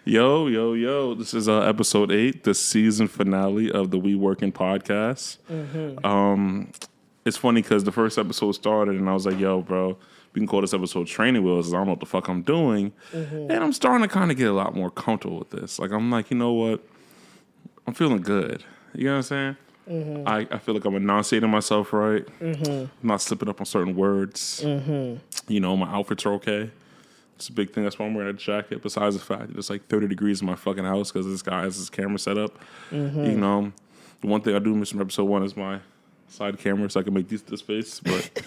Yo, yo, yo. This is episode 8, the season finale of the We Working podcast. It's funny because the first episode started and I was like, yo, bro, we can call this episode Training Wheels. I don't know what the fuck I'm doing. And I'm starting to kind of get a lot more comfortable with this. Like, I'm like, you know what? I'm feeling good. You know what I'm saying? I feel like I'm enunciating myself right. I'm not slipping up on certain words. You know, my outfits are okay. It's a big thing. That's why I'm wearing a jacket. Besides the fact that it's like 30 degrees in my fucking house because this guy has his camera set up. You know, the one thing I do miss from episode 1 is my side camera so I can make this face. But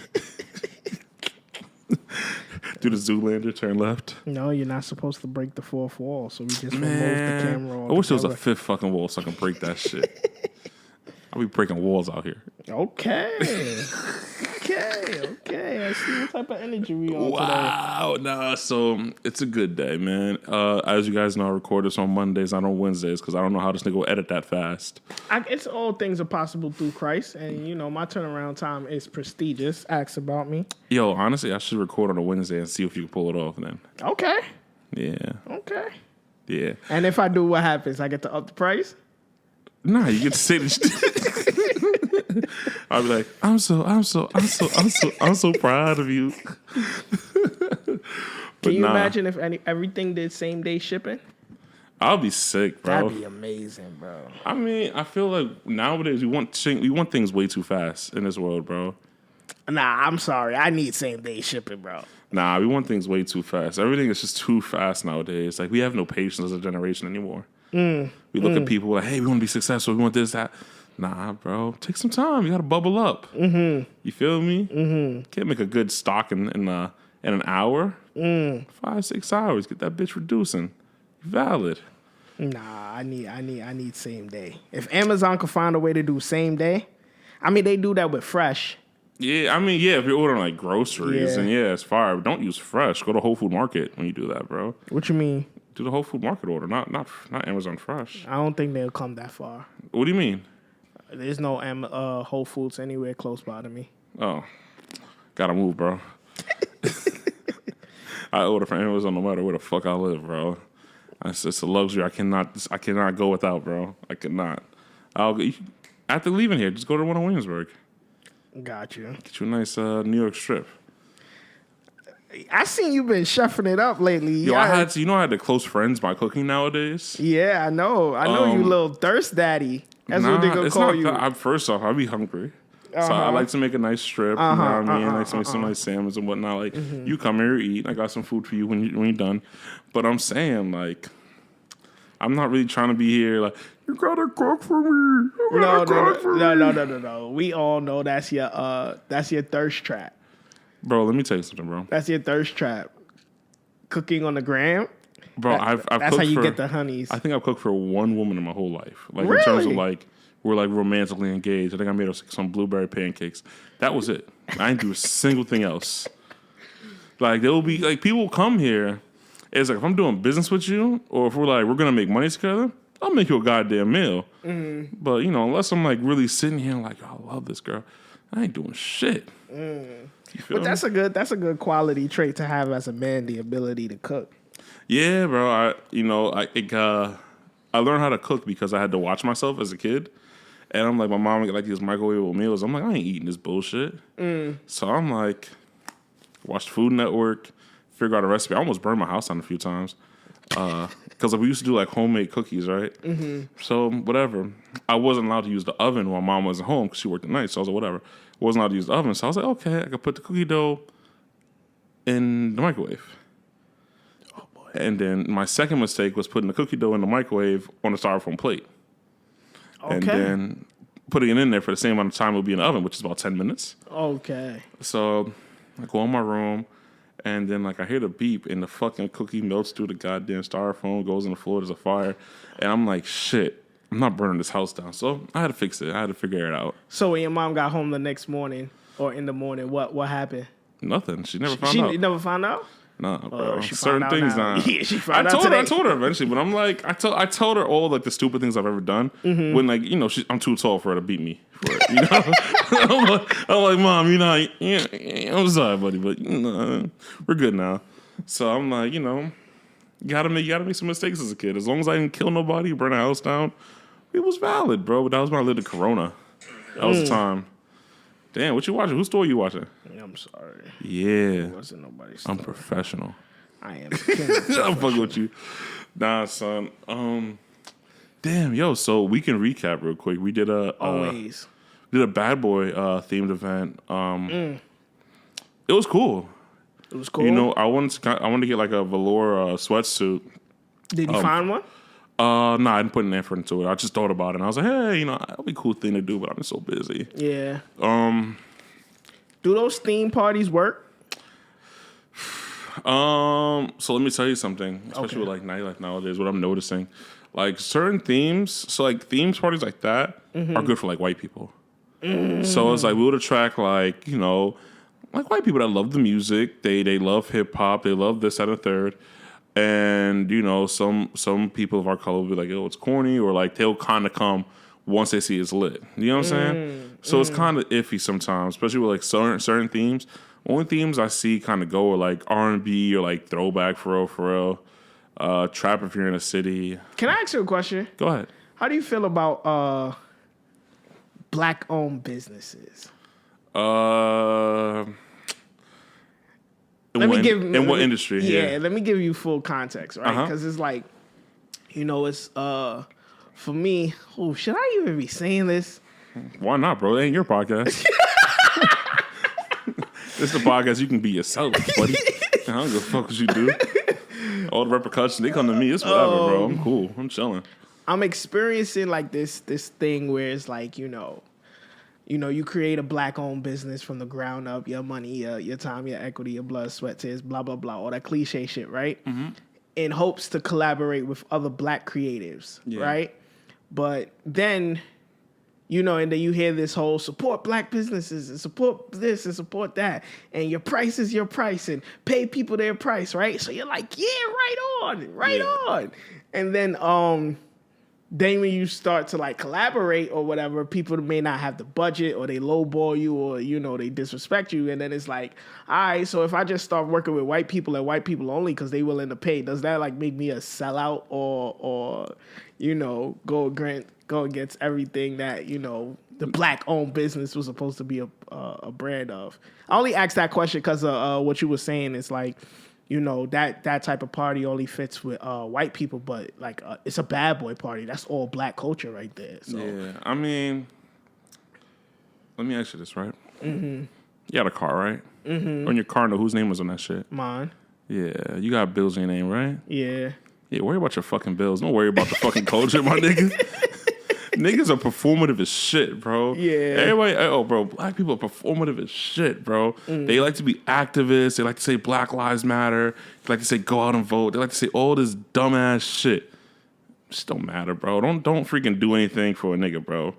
do the Zoolander, turn left. No, you're not supposed to break the fourth wall, so we just remove the camera altogether. I wish there was a fifth fucking wall so I can break that shit. I'll be breaking walls out here. Okay. I see what type of energy we on today. Nah. So it's a good day, man. As you guys know, I record this on Mondays, not on Wednesdays, because I don't know how this nigga will edit that fast. It's all things are possible through Christ, and you know my turnaround time is prestigious. Ask about me. Yo, honestly, I should record on a Wednesday and see if you can pull it off then. Okay. Yeah. Okay. Yeah. And if I do, what happens? I get to up the price? Nah, you get to say this shit. I'll be like, I'm so proud of you. Can you imagine if everything did same day shipping? I'll be sick, bro. That'd be amazing, bro. I mean, I feel like nowadays we want things way too fast in this world, bro. Nah, I'm sorry. I need same day shipping, bro. Nah, we want things way too fast. Everything is just too fast nowadays. Like, we have no patience as a generation anymore. We look at people like, hey, we want to be successful. We want this, that. Nah, bro. Take some time. You got to bubble up. You feel me? Can't make a good stock in an hour. 5-6 hours. Get that bitch reducing. Valid. Nah, I need same day. If Amazon could find a way to do same day, I mean, they do that with Fresh. Yeah, I mean, yeah, if you're ordering like groceries, then yeah, it's fire. But don't use Fresh. Go to Whole Food Market when you do that, bro. What you mean? Do the Whole Food Market order, not Amazon Fresh. I don't think they'll come that far. What do you mean? There's no Whole Foods anywhere close by to me. Oh, gotta move, bro. I order from Amazon no matter where the fuck I live, bro. It's a luxury I cannot go without, bro. I cannot. After leaving here, just go to one in Williamsburg. Got you. Get you a nice New York strip. I seen you been chefing it up lately. Yo, I had to close friends by cooking nowadays. Yeah, I know. You little thirst daddy. That's what they gonna call you. First off, I'll be hungry. So I like to make a nice strip. You know what I mean? I like to make some nice salmons and whatnot. Like, you come here, eat. I got some food for you when you're done. But I'm saying, like, I'm not really trying to be here like, you gotta cook for me. No. We all know that's your thirst trap. Bro, let me tell you something, bro. That's your thirst trap. Cooking on the gram. Bro, that's how you get the honeys. I think I've cooked for one woman in my whole life. Like, really? In terms of, like, we're, like, romantically engaged. I think I made her some blueberry pancakes. That was it. I didn't do a single thing else. Like, there will be, like, people come here. It's like, if I'm doing business with you, or if we're going to make money together, I'll make you a goddamn meal. But, you know, unless I'm, like, really sitting here like, oh, I love this girl, I ain't doing shit. But that's a good quality trait to have as a man, the ability to cook. Yeah, bro. I learned how to cook because I had to watch myself as a kid. And I'm like, my mom would get like these microwavable meals. I'm like, I ain't eating this bullshit. So I'm like, watch Food Network, figure out a recipe. I almost burned my house down a few times. Because we used to do like homemade cookies, right? So whatever. I wasn't allowed to use the oven while mom wasn't home because she worked at night. So I was like, whatever. Wasn't allowed to use the oven. So I was like, okay, I could put the cookie dough in the microwave. Oh boy. And then my second mistake was putting the cookie dough in the microwave on a styrofoam plate. Okay. And then putting it in there for the same amount of time it would be in the oven, which is about 10 minutes. Okay. So I go in my room. And then, like, I hear the beep, and the fucking cookie melts through the goddamn styrofoam, goes in the floor, there's a fire. And I'm like, shit, I'm not burning this house down. So I had to fix it. I had to figure it out. So when your mom got home the next morning, or in the morning, what happened? Nothing. She never found out. She never found out? Nah, bro. She Certain things now. Yeah, she found I out today. I told her eventually, but I'm like, I told her all like the stupid things I've ever done. When like, you know, I'm too tall for her to beat me for it. You know, I'm like, Mom, you know, I'm sorry, buddy, but you know, we're good now. So I'm like, you know, You gotta make some mistakes as a kid. As long as I didn't kill nobody, burn a house down, it was valid, bro. But that was when I lived in Corona. That was the time. Damn, what you watching? Whose story you watching? I'm sorry. Yeah. It wasn't nobody's I'm story. professional. I am. I'm fucking with you. Nah, son. Damn, yo. So we can recap real quick. We did Always. did a Bad Boy themed event. It was cool. It was cool. You know, I wanted to get like a velour sweatsuit. Did you find one? No, I didn't put an effort into it. I just thought about it, and I was like, hey, you know, that'd be a cool thing to do, but I'm so busy. Yeah. Do those theme parties work? So let me tell you something, especially with like nightlife nowadays. What I'm noticing, like certain themes, so like themes parties like that are good for like white people. So it's like we would attract like, you know, like white people that love the music. They love hip hop. They love this, that, and the third. And you know, some people of our color will be like, "Oh, it's corny," or like they'll kind of come once they see it's lit. You know what I'm saying? So it's kind of iffy sometimes, especially with like certain themes. Only themes I see kind of go are like R&B or like throwback for real. Trap if you're in a city. Can I ask you a question? Go ahead. How do you feel about black-owned businesses? In what industry? Yeah, let me give you full context, right? Because Uh-huh. it's like, you know, it's for me. Oh, should I even be saying this? Why not, bro? It ain't your podcast. It's the podcast you can be yourself, buddy. I don't give a fuck what you do. All the repercussions, they come to me. It's whatever, bro. I'm cool. I'm chilling. I'm experiencing like this thing where it's like, you know, you create a black-owned business from the ground up, your money, your time, your equity, your blood, sweat, tears, blah, blah, blah, all that cliche shit, right? Mm-hmm. In hopes to collaborate with other black creatives, right? But then, you know, and then you hear this whole support black businesses and support this and support that. And your price is your price and pay people their price, right? So you're like, yeah, right on. And then when you start to like collaborate or whatever, people may not have the budget or they lowball you or, you know, they disrespect you. And then it's like, all right, so if I just start working with white people and white people only because they willing to pay, does that like make me a sellout or you know, go against everything that, you know, the black-owned business was supposed to be a brand of? I only asked that question because what you were saying is like, you know, that type of party only fits with white people, but like it's a bad boy party. That's all black culture right there. So. Yeah, I mean, let me ask you this, right? Mm-hmm. You got a car, right? Mm-hmm. On your car, know whose name was on that shit? Mine. Yeah, you got bills in your name, right? Yeah. Yeah, worry about your fucking bills. Don't worry about the fucking culture, my nigga. Niggas are performative as shit, bro. Yeah. Everybody, bro, black people are performative as shit, bro. They like to be activists. They like to say Black Lives Matter. They like to say go out and vote. They like to say all this dumbass shit. Just don't matter, bro. Don't freaking do anything for a nigga, bro.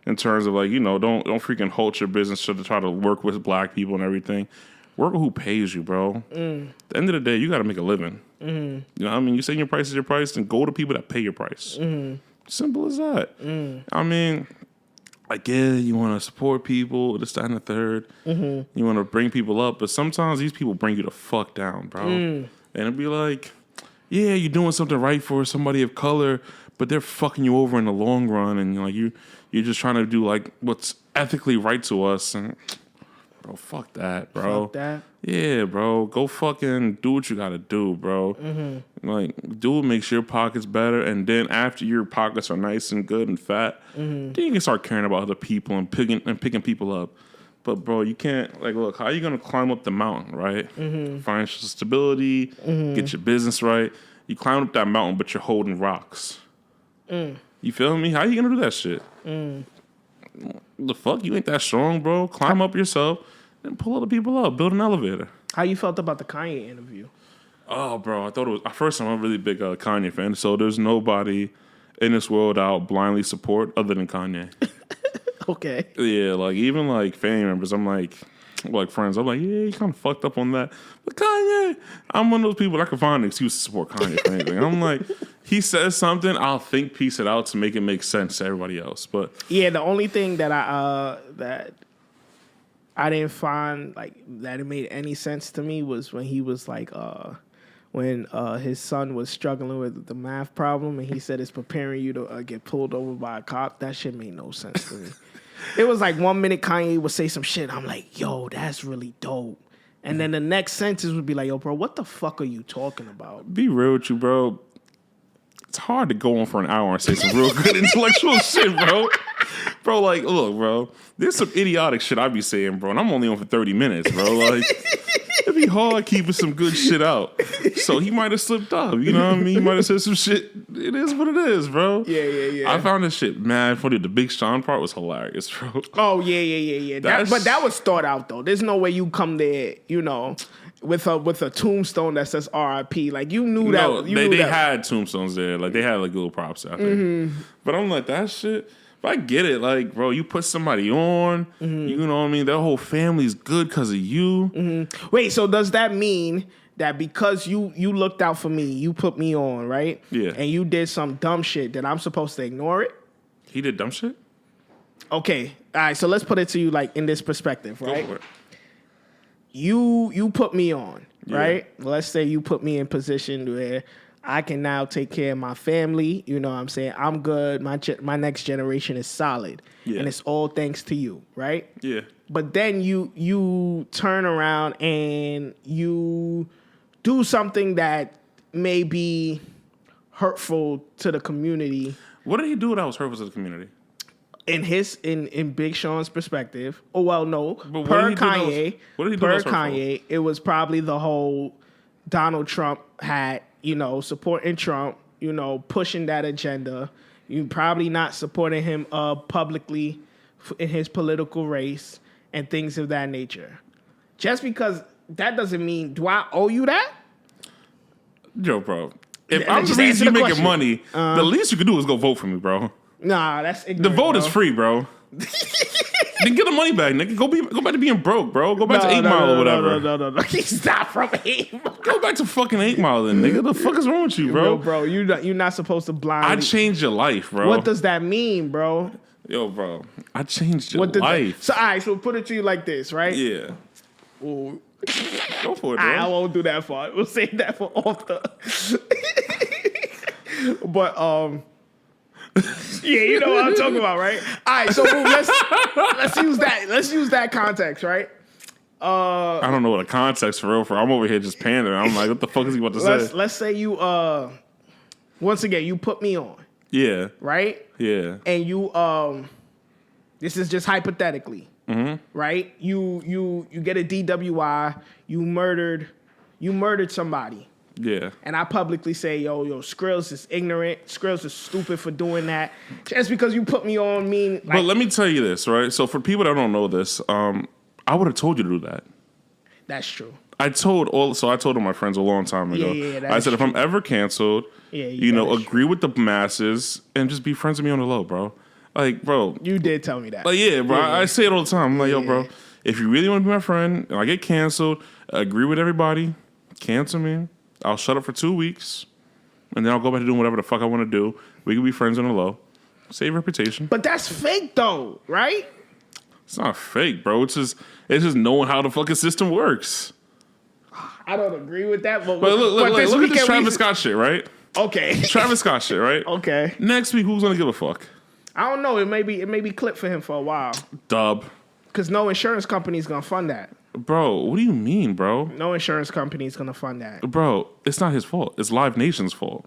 In terms of like, you know, don't freaking hold your business to try to work with black people and everything. Work with who pays you, bro. At the end of the day, you got to make a living. You know what I mean? You say your price is your price, then go to people that pay your price. Simple as that. I mean, like, yeah, you want to support people, this, that, and the third. You want to bring people up, but sometimes these people bring you the fuck down, bro. And it'd be like, yeah, you're doing something right for somebody of color, but they're fucking you over in the long run, and like you're just trying to do like what's ethically right to us, and bro, fuck that, bro. Fuck that. Yeah, bro. Go fucking do what you gotta do, bro. Like, do what makes your pockets better, and then after your pockets are nice and good and fat, then you can start caring about other people and picking people up. But bro, you can't like look. How are you gonna climb up the mountain, right? Financial stability, get your business right. You climb up that mountain, but you're holding rocks. You feel me? How are you gonna do that shit? The fuck? You ain't that strong, bro. Climb up yourself and pull other people up. Build an elevator. How you felt about the Kanye interview? Oh, bro, I thought it was... At first, I'm a really big Kanye fan, so there's nobody in this world I'll blindly support other than Kanye. Okay. Yeah, like, even, like, family members, I'm like friends, I'm like, yeah, you kind of fucked up on that. But Kanye, I'm one of those people that can find an excuse to support Kanye for anything. I'm like, he says something, I'll piece it out to make it make sense to everybody else. But yeah, the only thing that I didn't find like that it made any sense to me was when he was like when his son was struggling with the math problem, and he said it's preparing you to get pulled over by a cop. That shit made no sense to me. It was like 1 minute Kanye would say some shit. I'm like, yo, that's really dope. And then the next sentence would be like, yo, bro, what the fuck are you talking about? Be real with you, bro. It's hard to go on for an hour and say some real good intellectual shit, bro. Bro, like, look, bro, there's some idiotic shit I be saying, bro, and I'm only on for 30 minutes, bro. Like, it'd be hard keeping some good shit out. So he might have slipped up, you know what I mean? He might have said some shit. It is what it is, bro. Yeah. I found this shit mad funny. The Big Sean part was hilarious, bro. Oh, yeah. But that was thought out, though. There's no way you come there, you know, with a tombstone that says R.I.P. Like, you knew that. No, they had tombstones there. Like, they had, like, little props out there. But I'm like, that shit... But I get it, like, bro, you put somebody on, you know what I mean? Their whole family's good because of you. Wait, so does that mean that because you looked out for me, you put me on, right? Yeah. And you did some dumb shit that I'm supposed to ignore it? He did dumb shit? Okay, all right, so let's put it to you, like, in this perspective, right? Go for it. You put me on, Yeah. right? Let's say you put me in position where I can now take care of my family. You know what I'm saying? I'm good. My next generation is solid. Yeah. And it's all thanks to you, right? Yeah. But then you turn around and you do something that may be hurtful to the community. What did he do that was hurtful to the community? In Big Sean's perspective. Oh, well, no. But Per Kanye, what did he do that was hurtful? Kanye, it was probably the whole Donald Trump had, you know, supporting Trump, you know, pushing that agenda. You probably not supporting him publicly in his political race and things of that nature. Just because that doesn't mean, do I owe you that? Yo, bro. If Yeah, I'm the just reason answer you the making question. money, the least you can do is go vote for me, bro. Nah, that's ignorant. The vote bro. is free, bro. Then get the money back, nigga. Go back to being broke, bro. Go back to 8 Mile or whatever. No. He's not from 8 Mile. Go back to fucking 8 Mile then, nigga. The fuck is wrong with you, bro? Yo, bro, you're not supposed to blindly. I changed your life, bro. What does that mean, bro? Yo, bro. I changed your What does life. So, all right, so put it to you like this, right? Yeah. Ooh. Go for it, I bro. won't do that for it. We'll save that for off the. But yeah, you know what I'm talking about, right? All right, so let's use that. Let's use that context, right? I don't know what a context for real for. I'm over here just pandering. I'm like, what the fuck is he about to say? Let's say you once again you put me on, Yeah. right? Yeah. And you this is just hypothetically, right? You get a DWI, you murdered somebody. Yeah. And I publicly say, yo, Skrills is ignorant. Skrills is stupid for doing that. Just because you put me on mean... But let me tell you this, right? So for people that don't know this, I would have told you to do that. That's true. I told all my friends a long time ago. Yeah, I said, if I'm ever canceled, you know, agree with the masses and just be friends with me on the low, bro. Like, bro. You did tell me that. Like, yeah, bro. I say it all the time. I'm like, yo, bro, Yeah. if you really want to be my friend and I get canceled, agree with everybody, cancel me. I'll shut up for 2 weeks, and then I'll go back to doing whatever the fuck I want to do. We can be friends on the low. Save reputation. But that's fake, though, right? It's not fake, bro. It's just knowing how the fucking system works. I don't agree with that. But Look this at this weekend Travis Scott shit, right? Okay. Travis Scott shit, right? Okay. Next week, who's gonna give a fuck? I don't know. It may be clipped for him for a while. Dub. Because no insurance company is going to fund that. Bro, what do you mean, bro? No insurance company is going to fund that. Bro, it's not his fault. It's Live Nation's fault.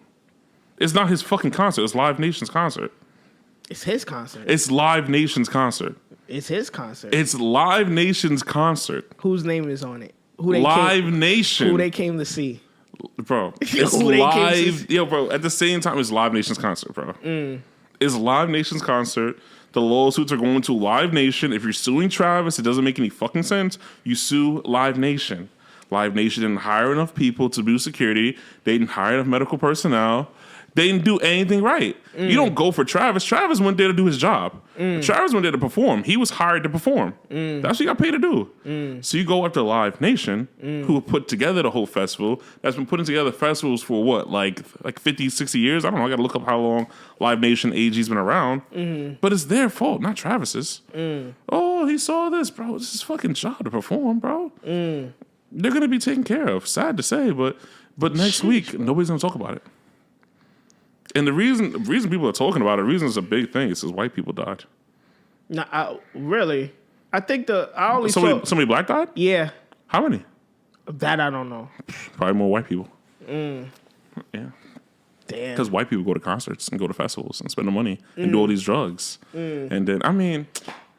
It's not his fucking concert. It's Live Nation's concert. It's his concert. It's Live Nation's concert. It's his concert. It's Live Nation's concert. Whose name is on it? Who Nation. Who they came to see. Bro, it's Who they came to live. see. Yo, bro, at the same time, it's Live Nation's concert, bro. It's Live Nation's concert. The lawsuits are going to Live Nation. If you're suing Travis, it doesn't make any fucking sense. You sue Live Nation. Live Nation didn't hire enough people to do security. They didn't hire enough medical personnel. They didn't do anything right. You don't go for Travis. Travis went there to do his job. Travis went there to perform. He was hired to perform. That's what he got paid to do. So you go after Live Nation, who put together the whole festival, that's been putting together festivals for what, like 50, 60 years? I don't know. I got to look up how long Live Nation AG's been around. But it's their fault, not Travis's. Oh, he saw this, bro. It's his fucking job to perform, bro. they're gonna be taken care of. Sad to say, but next week nobody's gonna talk about it. And the reason people are talking about it, the reason it's a big thing is because white people died. No, really. I think I only somebody black died. Yeah. How many? That I don't know. Probably more white people. Mm. Yeah. Damn. Because white people go to concerts and go to festivals and spend the money and do all these drugs. And then, I mean,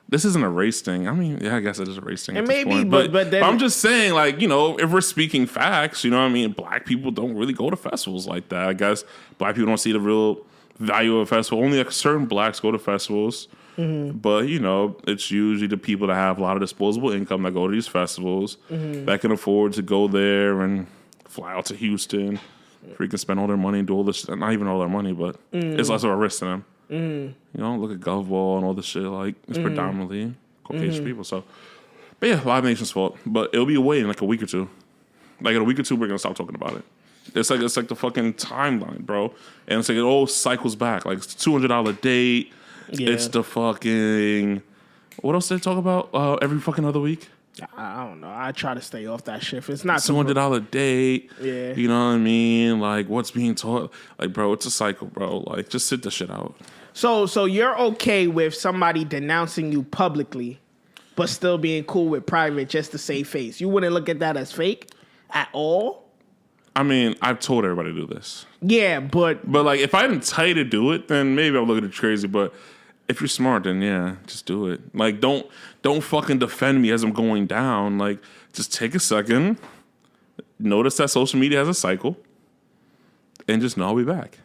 this isn't a race thing. I mean, yeah, I guess it is a race thing. It at may this be, point. but then I'm just saying, like, you know, if we're speaking facts, you know what I mean? Black people don't really go to festivals like that. I guess black people don't see the real value of a festival. Only like certain blacks go to festivals. Mm-hmm. But, you know, it's usually the people that have a lot of disposable income that go to these festivals that can afford to go there and fly out to Houston, freaking spend all their money and do all this. Not even all their money, but it's less of a risk to them. You know, look at Govball and all this shit. Like, it's predominantly Caucasian people. So, but yeah, Live Nation's fault. But it'll be away in like a week or two. Like in a week or two, we're gonna stop talking about it. It's like the fucking timeline, bro. And it's like it all cycles back. Like it's $200 date. Yeah. It's the fucking. What else did they talk about every fucking other week? I don't know. I try to stay off that shit. If it's not $200 date. Yeah. You know what I mean? Like what's being taught? Like, bro, it's a cycle, bro. Like just sit the shit out. So you're okay with somebody denouncing you publicly, but still being cool with private just to save face? You wouldn't look at that as fake at all? I mean, I've told everybody to do this. Yeah, but like if I didn't tell you to do it, then maybe I'm looking at you crazy. But if you're smart, then yeah, just do it. Like don't fucking defend me as I'm going down. Like just take a second, notice that social media has a cycle, and just know I'll be back.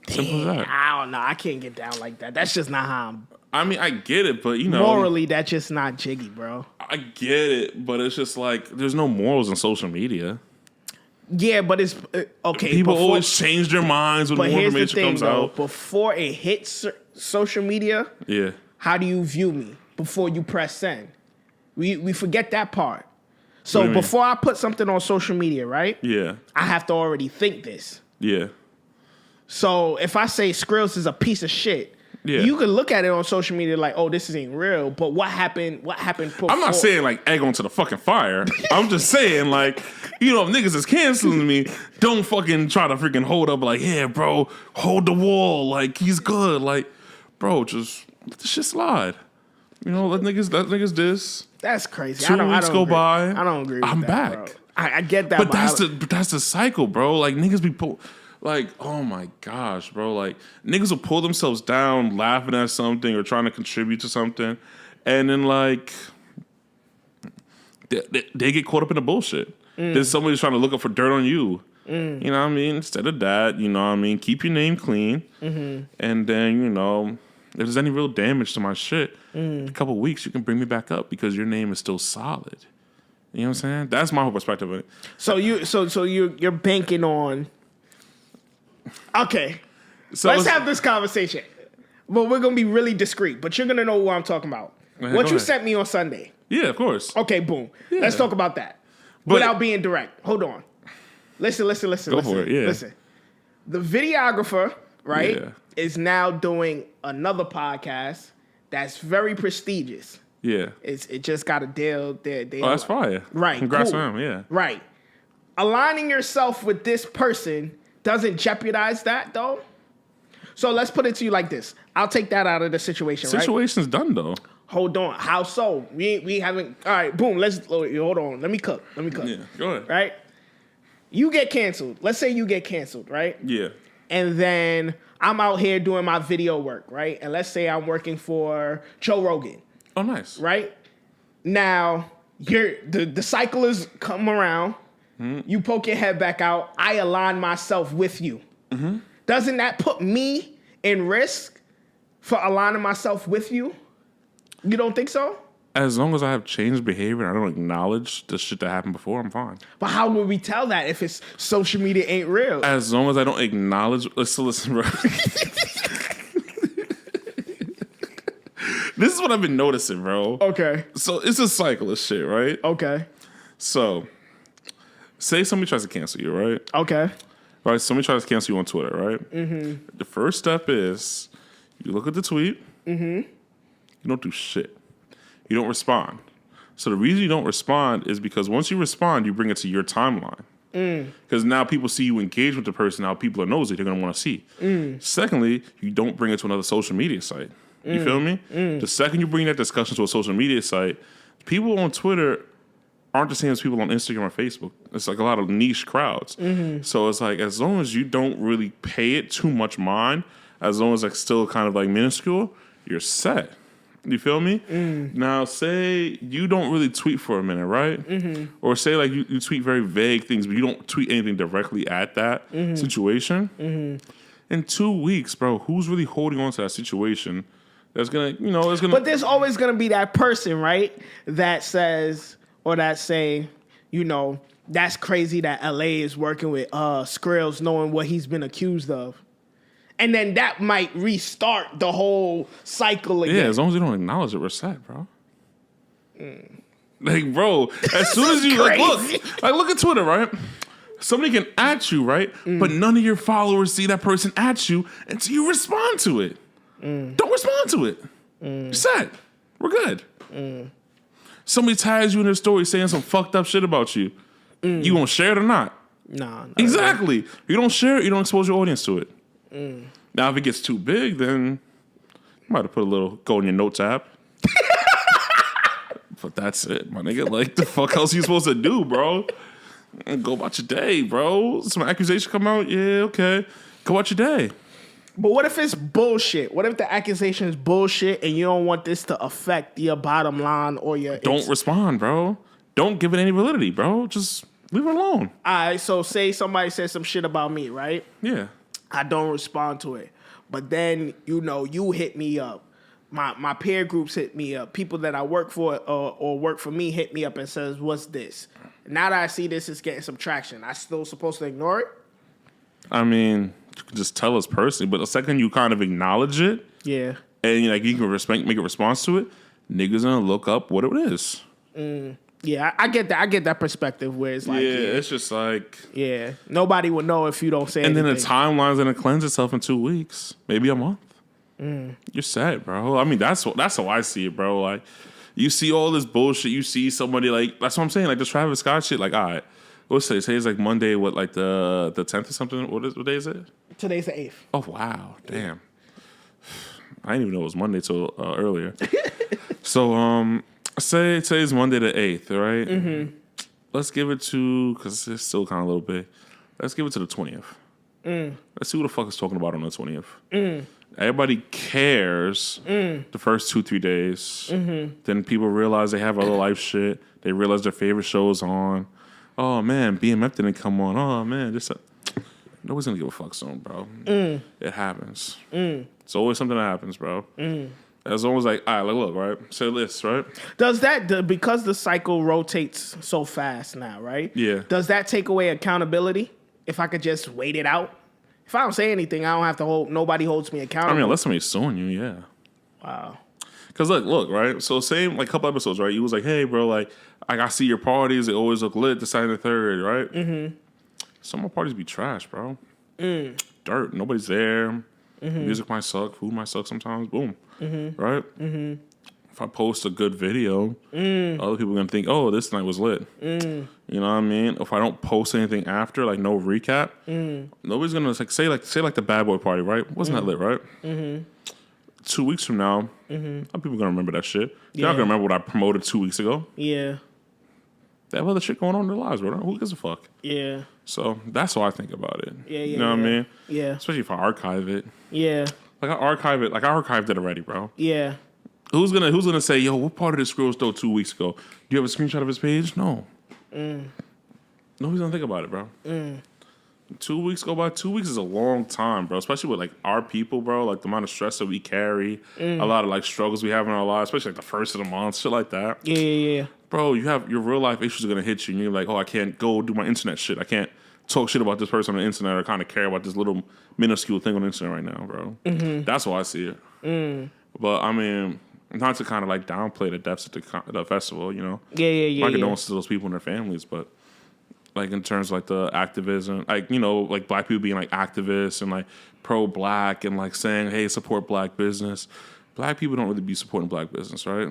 Simple as that. I don't know. I can't get down like that. That's just not how I'm. I mean, I get it, but you know, morally, that's just not jiggy, bro. I get it, but it's just like there's no morals on social media. Yeah, but it's okay. People always change their minds when more information comes out. Before it hits social media, yeah. How do you view me before you press send? We forget that part. So before I put something on social media, right? Yeah. I have to already think this. Yeah. So if I say Skrills is a piece of shit, you can look at it on social media like, oh, this ain't real. But what happened? What happened before? I'm not saying like egg onto the fucking fire. I'm just saying like, you know, if niggas is canceling me, don't fucking try to freaking hold up like, yeah, bro, hold the wall. Like he's good. Like, bro, just let the shit slide. You know, let niggas diss. That's crazy. 2 weeks go by. I don't agree with I'm that, back. Bro. I get that. But that's the cycle, bro. Like niggas be like, oh my gosh, bro. Like niggas will pull themselves down laughing at something or trying to contribute to something. And then like they get caught up in the bullshit. Then somebody's trying to look up for dirt on you. You know what I mean? Instead of that, you know what I mean? Keep your name clean. And then, you know, if there's any real damage to my shit, in a couple of weeks you can bring me back up because your name is still solid. You know what I'm saying? That's my whole perspective of it. So you're banking on. Okay, so let's have this conversation. But we're gonna be really discreet. But you're gonna know what I'm talking about. What you sent me on Sunday. Yeah, of course. Okay, boom. Yeah. Let's talk about that. Without being direct. Hold on. Listen. Go for it. Yeah. Listen. The videographer, right, is now doing another podcast that's very prestigious. Yeah. It just got a deal. That's fire. Right. Congrats cool. to him, yeah. Right. Aligning yourself with this person doesn't jeopardize that, though. So let's put it to you like this. I'll take that out of the situation, right? Situation's done, though. Hold on. How so? We haven't... All right, boom. Hold on. Let me cook. Yeah, go ahead. Right? You get canceled. Let's say you get canceled, right? Yeah. And then I'm out here doing my video work, right? And let's say I'm working for Joe Rogan. Oh, nice. Right? Now, the cycle has come around. Mm-hmm. You poke your head back out. I align myself with you. Mm-hmm. Doesn't that put me in risk for aligning myself with you? You don't think so? As long as I have changed behavior and I don't acknowledge the shit that happened before, I'm fine. But how would we tell that if it's social media ain't real? As long as I don't acknowledge... Listen, bro. This is what I've been noticing, bro. Okay. So it's a cycle of shit, right? Okay. So, say somebody tries to cancel you, right? Okay. Right, somebody tries to cancel you on Twitter, right? Mm-hmm. The first step is you look at the tweet. Mm-hmm. You don't do shit. You don't respond. So the reason you don't respond is because once you respond, you bring it to your timeline. Because now people see you engage with the person. Now people are nosy. They're going to want to see. Secondly, you don't bring it to another social media site. You feel me? The second you bring that discussion to a social media site, people on Twitter aren't the same as people on Instagram or Facebook. It's like a lot of niche crowds. So it's like, as long as you don't really pay it too much mind, as long as it's still kind of like minuscule, you're set. You feel me? Now, say you don't really tweet for a minute, right? Or say like you tweet very vague things, but you don't tweet anything directly at that situation. In 2 weeks, bro, who's really holding on to that situation? That's gonna, it's gonna. But there's always gonna be that person, right? That says or that say, that's crazy that LA is working with Skrillz, knowing what he's been accused of. And then that might restart the whole cycle again. Yeah, as long as you don't acknowledge it, we're set, bro. Like, bro, as soon as you look at Twitter, right? Somebody can at you, right? But none of your followers see that person at you until you respond to it. Don't respond to it. You're set. We're good. Somebody tags you in their story saying some fucked up shit about you. You gonna share it or not? Nah. Exactly. You don't share it, you don't expose your audience to it. Now, if it gets too big, then you might have put a little go in your notes app. But that's it, my nigga. Like, the fuck else you supposed to do, bro? Go about your day, bro. Some accusation come out, yeah, okay. Go about your day. But what if it's bullshit? What if the accusation is bullshit and you don't want this to affect your bottom line or your... Don't respond, bro. Don't give it any validity, bro. Just leave it alone. All right, so say somebody says some shit about me, right? Yeah. I don't respond to it. But then, you hit me up. My peer groups hit me up. People that I work for or work for me hit me up and says, what's this? Now that I see this is getting some traction, I still supposed to ignore it? I mean, you can just tell us personally, but the second you kind of acknowledge it, yeah, and you can make a response to it, niggas gonna look up what it is. Yeah, I get that. I get that perspective where it's like, it's just like, nobody would know if you don't say anything. And then the timeline's gonna cleanse itself in 2 weeks, maybe a month. You're set, bro. I mean, that's how I see it, bro. Like, you see all this bullshit. You see somebody like, that's what I'm saying. Like this Travis Scott shit. Like, all right, what's today? Today's like Monday. What, like the 10th or something? What day is it? Today's the 8th. Oh wow, damn. I didn't even know it was Monday till earlier. So say today's Monday the 8th, right? Let's give it to, because it's still kind of a little bit. Let's give it to the 20th. Let's see who the fuck is talking about on the 20th. Everybody cares the first 2-3 days. Then people realize they have other life shit. They realize their favorite show is on. Oh man, BMF didn't come on. Oh man, nobody's gonna give a fuck soon, bro. It happens. It's always something that happens, bro. As long as like, all right, look, right? Say this, right? Does that, because the cycle rotates so fast now, right? Yeah. Does that take away accountability? If I could just wait it out? If I don't say anything, I don't have to nobody holds me accountable. I mean, unless somebody's suing you, yeah. Wow. Because look, right? So same, like, couple episodes, right? You was like, hey, bro, like, I see your parties. They always look lit, the second and the third, right? Some of my parties be trash, bro. Dirt. Nobody's there. Music might suck. Food might suck sometimes. Boom. Right? If I post a good video, other people are going to think, oh, this night was lit. You know what I mean? If I don't post anything after, like no recap, nobody's going to say the Bad Boy party, right? Wasn't that lit, right? 2 weeks from now, people are going to remember that shit. They're not going to remember what I promoted 2 weeks ago. Yeah. They have other shit going on in their lives, bro. Who gives a fuck? Yeah. So that's how I think about it. Yeah, you know what I mean? Yeah. Especially if I archive it. Yeah. Like I archived it already, bro. Yeah. Who's gonna say, yo, what part of this Skrillz though 2 weeks ago? Do you have a screenshot of his page? No. Nobody's gonna think about it, bro. 2 weeks go by. 2 weeks is a long time, bro. Especially with like our people, bro. Like the amount of stress that we carry, a lot of like struggles we have in our lives, especially like the first of the month, shit like that. Yeah. Bro, you have your real life issues are gonna hit you, and you're like, oh, I can't go do my internet shit. I can't talk shit about this person on the internet or kind of care about this little minuscule thing on the internet right now, bro. That's how I see it. But I mean, not to kind of like downplay the depths of the festival, you know. My condolences to those people and their families, but like in terms of like the activism, like, you know, like black people being like activists and like pro-black and like saying, hey, support black business. black people don't really be supporting black business, right?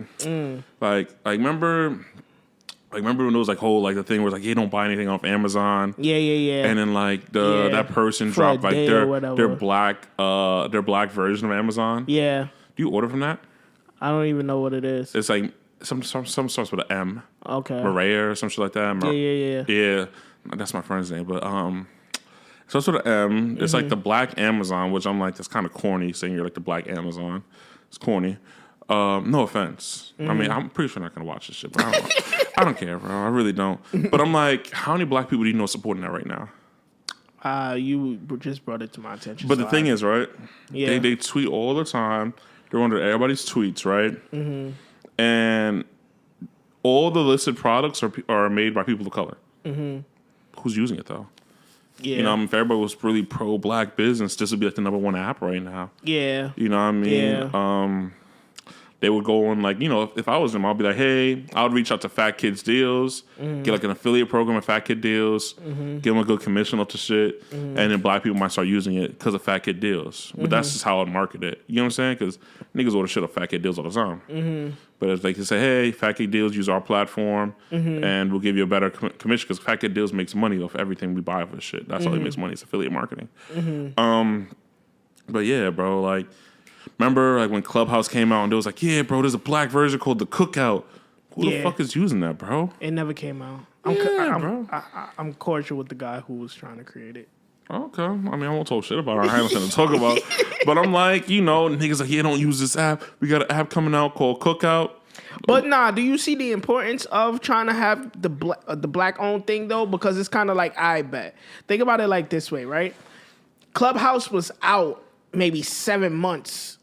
Like remember when it was like whole like the thing where it's like, hey, don't buy anything off Amazon. Yeah. And then like that person For a dropped like day or whatever. their black version of Amazon. Yeah. Do you order from that? I don't even know what it is. It's like some starts with an M. Okay. Maria or some shit like that. Yeah. That's my friend's name, but starts with an M. It's like the black Amazon, which I'm like, that's kind of corny saying you're like the black Amazon. It's corny. No offense. I mean, I'm pretty sure I'm not gonna watch this shit, but I don't care, bro. I really don't. But I'm like, how many black people do you know supporting that right now? You just brought it to my attention. But the thing is, right? Yeah. They tweet all the time. They're under everybody's tweets, right? Mm-hmm. And all the listed products are made by people of color. Mm-hmm. Who's using it though? Yeah. You know, I mean, if everybody was really pro black business, this would be like the number one app right now. Yeah. You know what I mean? Yeah. They would go on like, you know, if I was them, I'd be like, hey, I would reach out to Fat Kids Deals, get like an affiliate program with Fat Kid Deals, give them a good commission off the shit, and then black people might start using it because of Fat Kid Deals. But that's just how I'd market it. You know what I'm saying? Because niggas order shit off Fat Kid Deals all the time. But it's like to say, hey, Fat Kid Deals, use our platform, and we'll give you a better commission because Fat Kid Deals makes money off everything we buy for shit. That's how it makes money. It's affiliate marketing. But yeah, bro, like, remember like when Clubhouse came out and it was like, yeah, bro, there's a black version called The Cookout. Who the fuck is using that, bro? It never came out. Bro. I'm cordial with the guy who was trying to create it. Okay. I mean, I won't talk shit about it. I have nothing to talk about. But I'm like, you know, niggas like, yeah, don't use this app. We got an app coming out called Cookout. But nah, do you see the importance of trying to have the black owned thing though? Because it's kind of like, I bet. Think about it like this way, right? Clubhouse was out maybe 7 months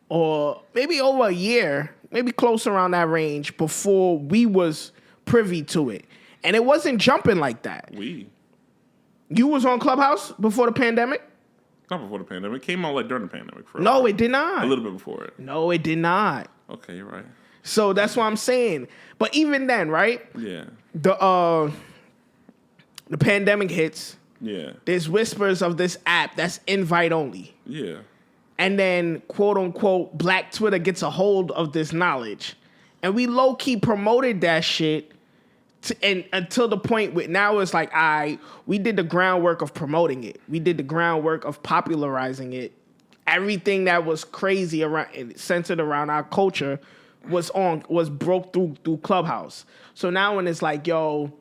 or maybe over a year, maybe close around that range before we was privy to it. And it wasn't jumping like that. You was on Clubhouse before the pandemic? Not before the pandemic. It came out like during the pandemic. No, it did not. A little bit before it. No, it did not. Okay, you're right. So that's what I'm saying. But even then, right? Yeah. The pandemic hits. Yeah. There's whispers of this app that's invite only. Yeah. And then, quote unquote, Black Twitter gets a hold of this knowledge. And we low key promoted that shit and until the point where now it's like, we did the groundwork of promoting it. We did the groundwork of popularizing it. Everything that was crazy around and centered around our culture was broke through Clubhouse. So now when it's like, yo,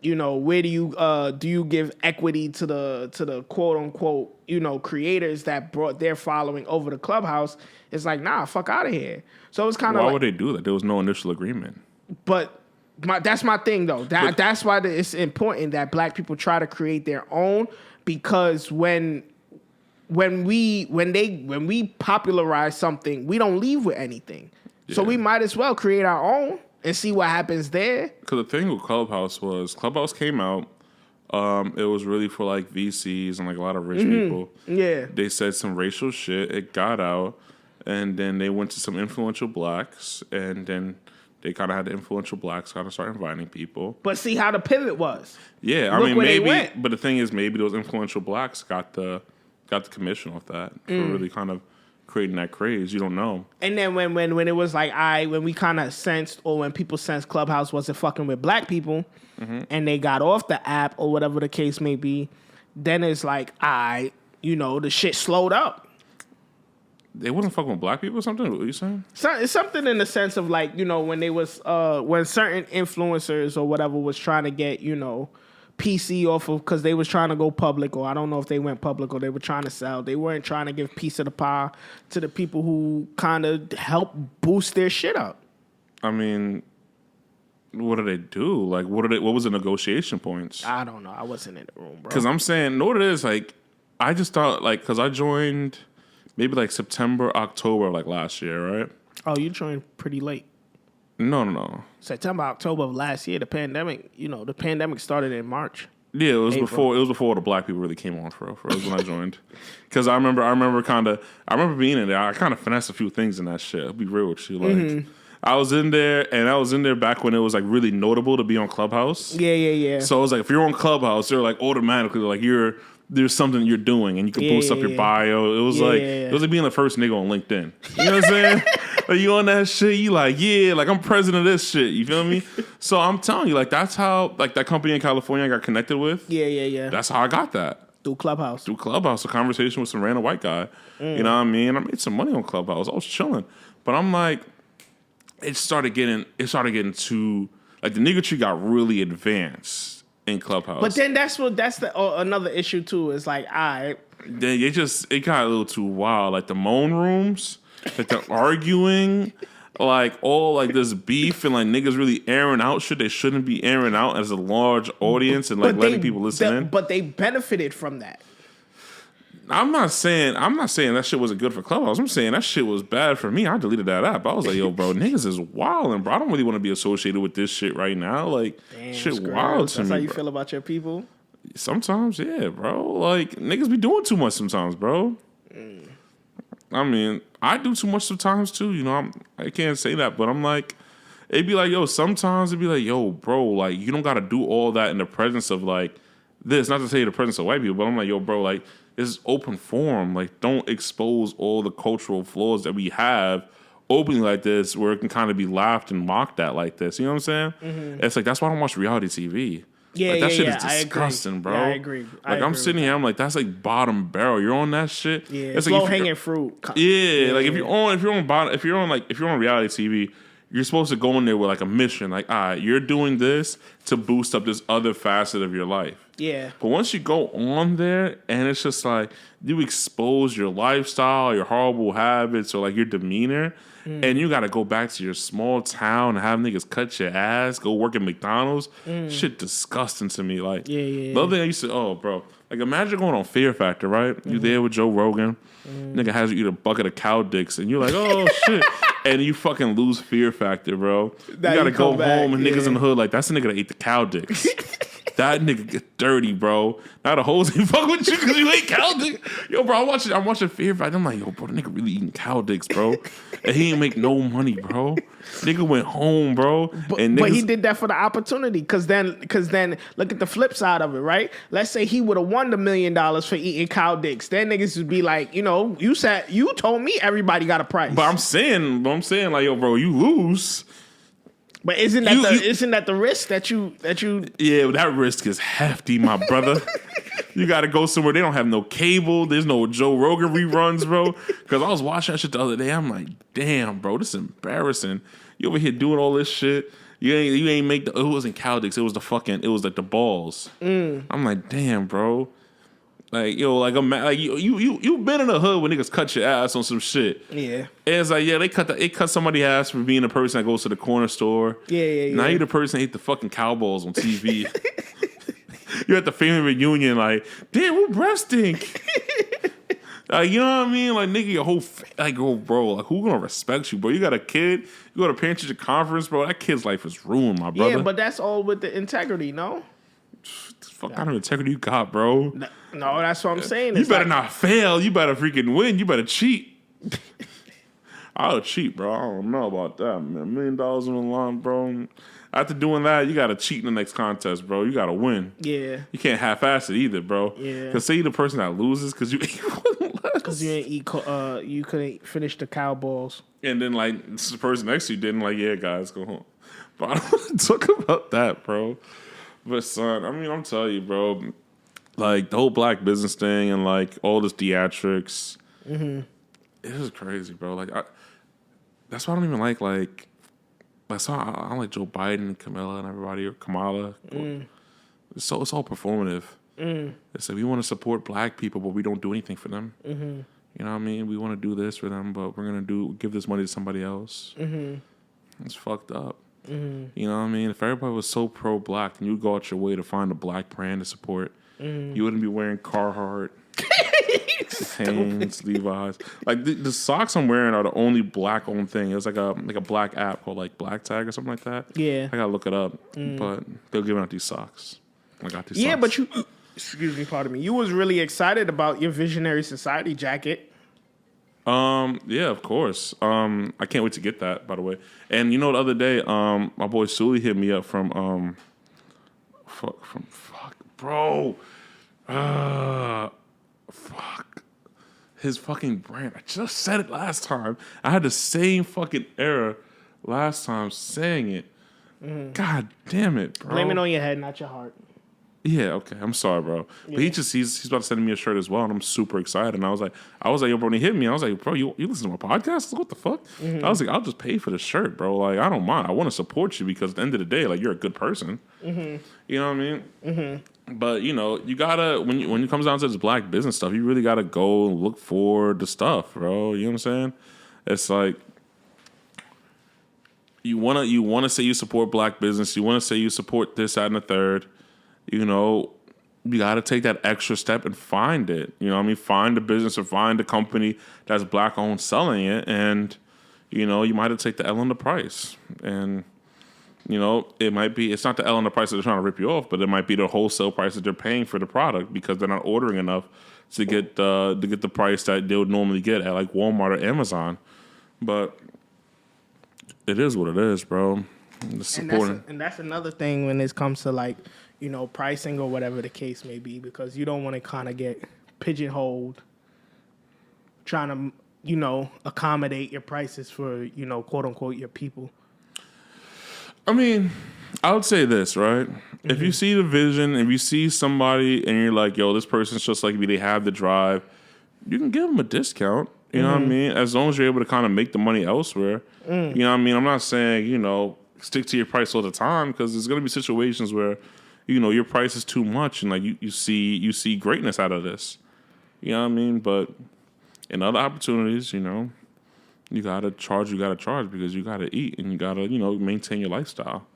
you know, where do you give equity to the quote unquote, you know, creators that brought their following over to Clubhouse? It's like, nah, fuck out of here. So it's kind of why would they do that? There was no initial agreement. But that's my thing though. That's why it's important that black people try to create their own, because when we popularize something, we don't leave with anything. Yeah. So we might as well create our own and see what happens there. Because the thing with Clubhouse came out. It was really for like VCs and like a lot of rich people. Yeah. They said some racial shit. It got out. And then they went to some influential blacks. And then they kind of had the influential blacks kind of start inviting people. But see how the pivot was. Yeah. I mean, maybe. But the thing is, maybe those influential blacks got the commission off that for really kind of creating that craze. You don't know. And then when it was like, when we kind of sensed, or when people sensed Clubhouse wasn't fucking with black people, and they got off the app or whatever the case may be, then it's like, you know, the shit slowed up. They wasn't fucking with black people or something? What are you saying? It's something in the sense of like, you know, when they was when certain influencers or whatever was trying to get, you know, PC off of, because they was trying to go public, or I don't know if they went public or they were trying to sell. They weren't trying to give piece of the pie to the people who kind of help boost their shit up. I mean, what did they do? Like, what was the negotiation points? I don't know. I wasn't in the room, bro. Because I'm saying, know what it is? Like, I just thought, like, because I joined maybe like September, October of like last year, right? Oh, you joined pretty late. No. September, October of last year, the pandemic started in March. Yeah, it was April. Before the black people really came on for when I joined. Because I remember being in there. I kind of finessed a few things in that shit. I'll be real with you. Like, I was in there back when it was like really notable to be on Clubhouse. Yeah. So it was like, if you're on Clubhouse, they're like automatically like you're there's something you're doing and you can boost up your bio. It was it was like being the first nigga on LinkedIn. You know what I'm saying? Like you on that shit, you like, yeah, like I'm president of this shit. You feel me? So I'm telling you, like that's how like that company in California I got connected with. Yeah. That's how I got that. Through Clubhouse, a conversation with some random white guy. You know what I mean? I made some money on Clubhouse. I was chilling, but I'm like, it started getting too like the nigga tree got really advanced in Clubhouse. But then that's another issue too. Is like, then it got a little too wild. Like the moan rooms, like they're arguing. Like all like this beef and like niggas really airing out shit they shouldn't be airing out as a large audience and like letting people listen in. But they benefited from that. I'm not saying that shit wasn't good for Clubhouse. I'm saying that shit was bad for me. I deleted that app. I was like, yo, bro, niggas is wildin', bro. I don't really want to be associated with this shit right now. Like, shit wild to me. That's how you bro. feel about your people? Sometimes, yeah, bro. Like, niggas be doing too much sometimes, bro. I mean, I do too much sometimes too. You know, I can't say that, but I'm like, it'd be like, yo, sometimes it'd be like, yo, bro, like, you don't got to do all that in the presence of like this. Not to say the presence of white people, but I'm like, yo, bro, like, this is open forum. Like, don't expose all the cultural flaws that we have openly like this, where it can kind of be laughed and mocked at like this. You know what I'm saying? Mm-hmm. It's like that's why I don't watch reality TV. Yeah, like, that shit is disgusting, bro. Yeah, I agree. Like I'm sitting here, I'm like, that's like bottom barrel. You're on that shit. Yeah, it's like low hanging fruit. Yeah, like if you're on reality TV, you're supposed to go in there with like a mission. Like, all right, you're doing this to boost up this other facet of your life. Yeah. But once you go on there and it's just like you expose your lifestyle, your horrible habits, or like your demeanor, and you got to go back to your small town and have niggas cut your ass, go work at McDonald's. Shit disgusting to me. Like, the other thing I used to, bro, like imagine going on Fear Factor, right? You there with Joe Rogan, nigga has you eat a bucket of cow dicks, and you're like, oh shit, and you fucking lose Fear Factor, bro. You gotta go home and niggas in the hood like that's the nigga that ate the cow dicks. That nigga get dirty, bro. Now the hoes ain't fuck with you because you ate cow dick. Yo, bro, I'm watching Fear Factor. I'm like, yo, bro, the nigga really eating cow dicks, bro. And he ain't make no money, bro. Nigga went home, bro. But he did that for the opportunity. Cause then look at the flip side of it, right? Let's say he would have won $1 million for eating cow dicks. Then niggas would be like, you know, you told me everybody got a price. But I'm saying like, yo, bro, you lose. But isn't that the risk that you? Yeah, but that risk is hefty, my brother. You got to go somewhere. They don't have no cable. There's no Joe Rogan reruns, bro. Because I was watching that shit the other day. I'm like, damn, bro, this is embarrassing. You over here doing all this shit. You ain't make the. It wasn't cow dicks. It was like the balls. I'm like, damn, bro. Like, yo, like you been in the hood when niggas cut your ass on some shit. Yeah. And it's like, yeah, they cut somebody's ass for being the person that goes to the corner store. Yeah. Now you the person that ate the fucking cow balls on TV. You're at the family reunion, like, damn, who breath stink? Like, you know what I mean? Like, nigga, your whole bro, like, who gonna respect you, bro? You got a kid, you go to parent teacher conference, bro. That kid's life is ruined, my brother. Yeah, but that's all with the integrity, no? Fuck kind of integrity you got, bro? No, that's what I'm saying. You better not fail. You better freaking win. You better cheat. I'll cheat, bro. I don't know about that, man. $1 million on the line, bro. After doing that, you got to cheat in the next contest, bro. You got to win. Yeah. You can't half-ass it either, bro. Yeah. Because say you're the person that loses because you ate one less. Because you ain't you couldn't finish the cow balls. And then, like, the person next to you didn't, like, yeah, guys, go home. But I don't want to talk about that, bro. But, son, I mean, I'm telling you, bro, like, the whole black business thing and, like, all this theatrics, it is crazy, bro. Like, that's why I don't even like, that's why I don't like Joe Biden and Kamala and everybody, or Kamala. It's all performative. It's like, we want to support black people, but we don't do anything for them. You know what I mean? We want to do this for them, but we're going to give this money to somebody else. It's fucked up. You know what I mean? If everybody was so pro-black, then you'd go out your way to find a black brand to support. You wouldn't be wearing Carhartt, Hanes, Levi's. Like the socks I'm wearing are the only black-owned thing. It was like a black app called like Black Tag or something like that. Yeah, I gotta look it up. But they're giving out these socks. I got these. Yeah, socks. but you, excuse me, pardon me. You was really excited about your Visionary Society jacket. Yeah, of course. I can't wait to get that, by the way. And you know, the other day, my boy Sully hit me up from bro. Fuck. His fucking brand. I just said it last time. I had the same fucking error last time saying it. God damn it, bro. Blame it on your head, not your heart. Yeah, okay. I'm sorry, bro. But he's about to send me a shirt as well, and I'm super excited. And I was like, yo, bro, when he hit me, I was like, bro, you listen to my podcast? What the fuck? I was like, I'll just pay for the shirt, bro. Like, I don't mind. I want to support you because at the end of the day, like, you're a good person. You know what I mean? But you know, you gotta when it comes down to this black business stuff, you really gotta go and look for the stuff, bro. You know what I'm saying? It's like you wanna say you support black business, you wanna say you support this, that, and the third. You know, you gotta take that extra step and find it. You know what I mean? Find the business or find the company that's black owned selling it, and you know, you might have to take the L on the price. And you know, it's not the L on the price that they're trying to rip you off, but it might be the wholesale price that they're paying for the product because they're not ordering enough to get the price that they would normally get at like Walmart or Amazon. But it is what it is, bro. And that's another thing when it comes to like, you know, pricing or whatever the case may be, because you don't want to kind of get pigeonholed trying to, you know, accommodate your prices for, you know, quote unquote, your people. I mean, I would say this, right? If you see the vision, if you see somebody and you're like, yo, this person's just like me, they have the drive, you can give them a discount. You know what I mean? As long as you're able to kind of make the money elsewhere. You know what I mean? I'm not saying, you know, stick to your price all the time, because there's going to be situations where, you know, your price is too much and like you see greatness out of this. You know what I mean? But in other opportunities, you know, you gotta charge because you gotta eat and you gotta, you know, maintain your lifestyle.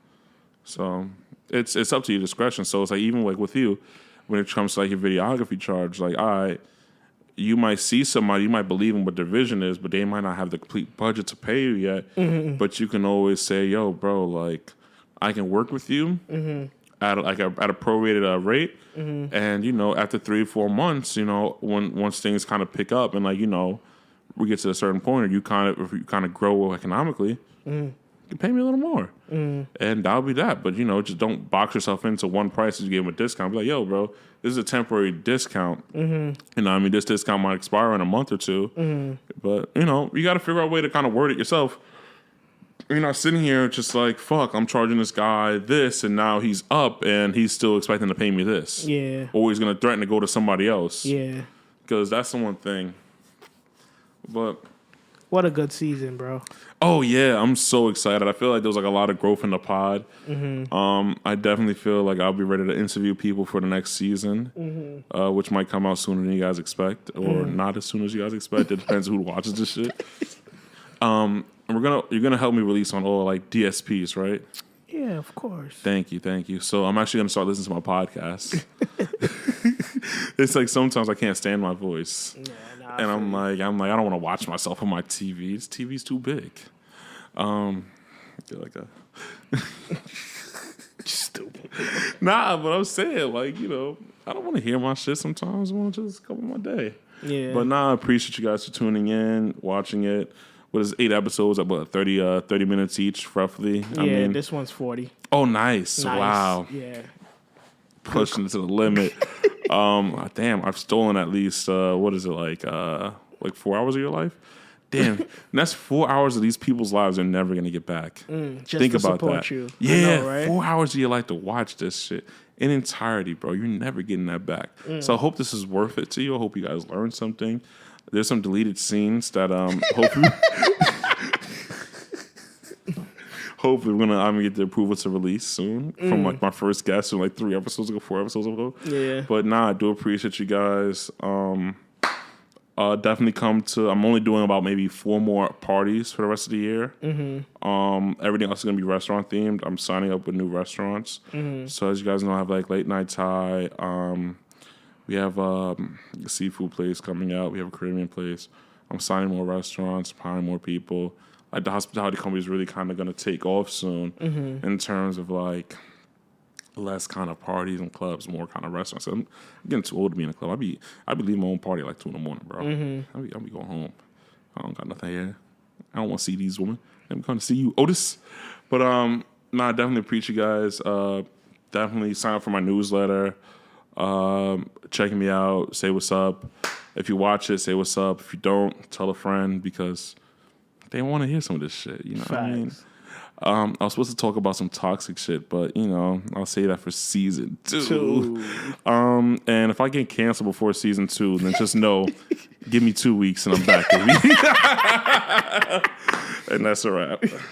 So it's up to your discretion. So it's like, even like with you, when it comes to like your videography charge, like, all right, you might see somebody, you might believe in what their vision is, but they might not have the complete budget to pay you yet. But you can always say, yo, bro, like, I can work with you at a prorated rate. And, you know, after 3 or 4 months, you know, once things kind of pick up and like, you know, we get to a certain point, or you kind of grow economically, you can pay me a little more, and that'll be that. But you know, just don't box yourself into one price. You give them a discount. Be like, yo, bro, this is a temporary discount. You know, I mean, this discount might expire in a month or two. But you know, you got to figure out a way to kind of word it yourself. You're not sitting here just like, fuck, I'm charging this guy this, and now he's up, and he's still expecting to pay me this. Yeah. Or he's gonna threaten to go to somebody else. Yeah. Because that's the one thing. But what a good season, bro. Oh yeah, I'm so excited. I feel like there was like a lot of growth in the pod. I definitely feel like I'll be ready to interview people for the next season, which might come out sooner than you guys expect, or not as soon as you guys expect. It depends who watches this shit. And you're gonna help me release on all like DSPs, right? Yeah, of course. Thank you. So I'm actually gonna start listening to my podcast. It's like sometimes I can't stand my voice. And I'm like, I don't want to watch myself on my TV. This TV's too big. Feel like stupid. Nah, but I'm saying, like, you know, I don't want to hear my shit sometimes. I want to just go with my day. Yeah. But I appreciate you guys for tuning in, watching it. What is it, 8 episodes, about 30 minutes each, roughly? Yeah, I mean, this one's 40. Oh, nice. Wow. Yeah. Pushing it to the limit. Damn, I've stolen at least, what is it, like 4 hours of your life? Damn, and that's 4 hours of these people's lives they're never going to get back. Just Think to about support that. You. Yeah, know, right? 4 hours of your life to watch this shit in entirety, bro. You're never getting that back. So I hope this is worth it to you. I hope you guys learned something. There's some deleted scenes that hopefully... Hopefully, I'm gonna get the approval to release soon from like my first guest from like 4 episodes ago. Yeah. But I do appreciate you guys. Definitely come to. I'm only doing about maybe 4 more parties for the rest of the year. Everything else is gonna be restaurant themed. I'm signing up with new restaurants. So as you guys know, I have like late night Thai. We have a seafood place coming out. We have a Caribbean place. I'm signing more restaurants, hiring more people. Like the hospitality company is really kind of going to take off soon in terms of like less kind of parties and clubs, more kind of restaurants. I'm getting too old to be in a club. I be leaving my own party at like 2 a.m, bro. I'll be going home. I don't got nothing here. I don't want to see these women. I'm going to see you, Otis. But I definitely appreciate you guys. Definitely sign up for my newsletter. checking me out. Say what's up. If you watch it, say what's up. If you don't, tell a friend because they want to hear some of this shit. You know what I mean? I was supposed to talk about some toxic shit, but I'll say that for season 2. And if I get canceled before season 2, then just know, give me 2 weeks and I'm back, baby. And that's a wrap.